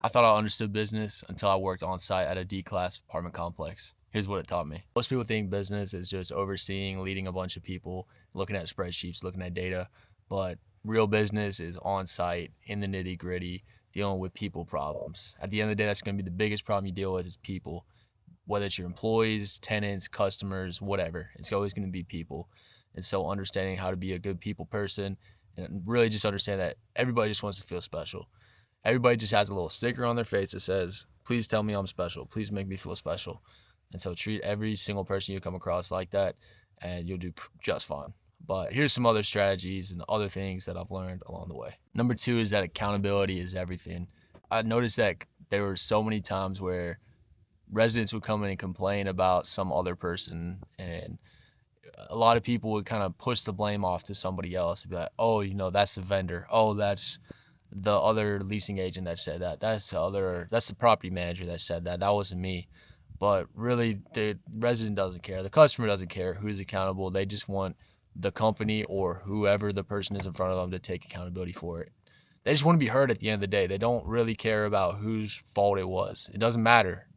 I thought I understood business until I worked on site at a D-class apartment complex. Here's what it taught me. Most people think business is just overseeing, leading a bunch of people, looking at spreadsheets, looking at data, but real business is on site, in the nitty-gritty, dealing with people problems. At the end of the day, that's going to be the biggest problem you deal with is people. Whether it's your employees, tenants, customers, whatever, it's always going to be people. And so understanding how to be a good people person and really just understand that everybody just wants to feel special. Everybody just has a little sticker on their face that says, please tell me I'm special. Please make me feel special. And so treat every single person you come across like that, and you'll do just fine. But here's some other strategies and other things that I've learned along the way. Number two is that accountability is everything. I noticed that there were so many times where residents would come in and complain about some other person, and a lot of people would kind of push the blame off to somebody else. Be like, oh, that's the vendor. Oh, that's the other leasing agent that said that. That's the property manager that said that. That wasn't me. But really, the resident doesn't care. The customer doesn't care who's accountable. They just want the company or whoever the person is in front of them to take accountability for it. They just want to be heard at the end of the day. They don't really care about whose fault it was. It doesn't matter.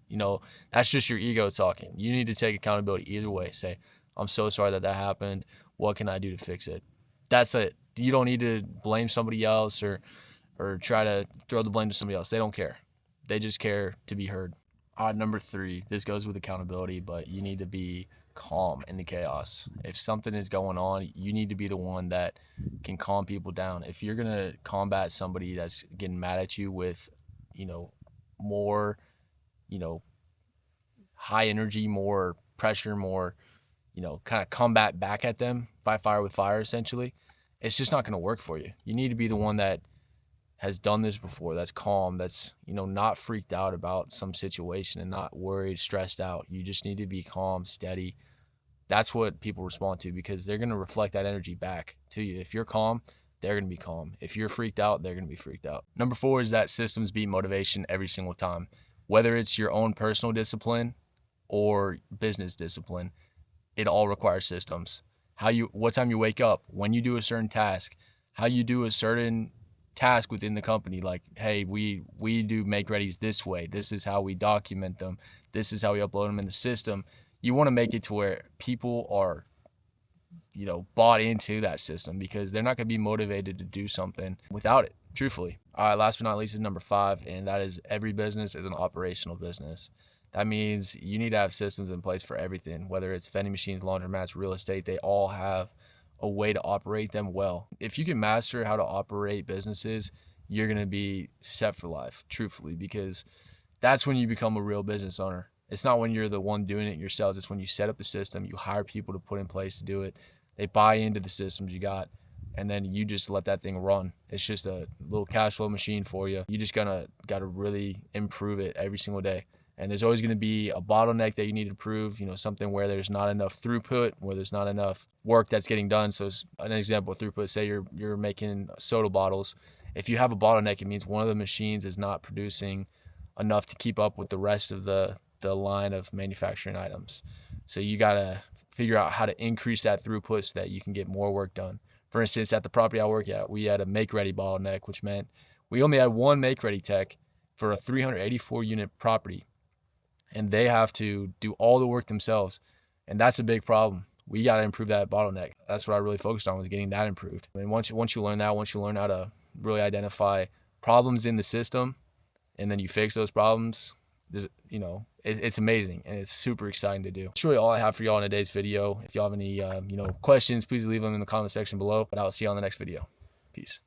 That's just your ego talking. You need to take accountability either way. Say, I'm so sorry that happened. What can I do to fix it? That's it. You don't need to blame somebody else or try to throw the blame to somebody else. They don't care. They just care to be heard. Number three, this goes with accountability, but you need to be calm in the chaos. If something is going on, you need to be the one that can calm people down. If you're gonna combat somebody that's getting mad at you with, you know, more, you know, high energy, more pressure, more, kind of combat back at them, fight fire with fire, essentially, it's just not gonna work for you. You need to be the one that has done this before, that's calm, that's, not freaked out about some situation and not worried, stressed out. You just need to be calm, steady. That's what people respond to because they're going to reflect that energy back to you. If you're calm, they're going to be calm. If you're freaked out, they're going to be freaked out. Number four is that systems beat motivation every single time. Whether it's your own personal discipline or business discipline, it all requires systems. What time you wake up, when you do a certain task, how you do a certain task within the company. Like, hey, we do make readies this way. This is how we document them. This is how we upload them in the system. You want to make it to where people are, bought into that system because they're not going to be motivated to do something without it, truthfully. All right, last but not least is number five, and that is every business is an operational business. That means you need to have systems in place for everything, whether it's vending machines, laundromats, real estate, they all have a way to operate them well. If you can master how to operate businesses, you're going to be set for life, truthfully, because that's when you become a real business owner. It's not when you're the one doing it yourselves. It's when you set up the system, you hire people to put in place to do it. They buy into the systems you got, and then you just let that thing run. It's just a little cash flow machine for you. You just gotta really improve it every single day. And there's always going to be a bottleneck that you need to improve, something where there's not enough throughput, where there's not enough work that's getting done. So an example of throughput, say you're making soda bottles. If you have a bottleneck, it means one of the machines is not producing enough to keep up with the rest of the line of manufacturing items. So you got to figure out how to increase that throughput so that you can get more work done. For instance, at the property I work at, we had a make ready bottleneck, which meant we only had one make ready tech for a 384 unit property, and they have to do all the work themselves. And that's a big problem. We got to improve that bottleneck. That's what I really focused on, was getting that improved. And once you learn that, once you learn how to really identify problems in the system, and then you fix those problems, it's amazing and it's super exciting to do. That's really all I have for y'all in today's video. If y'all have any questions, please leave them in the comment section below, but I'll see you on the next video. Peace.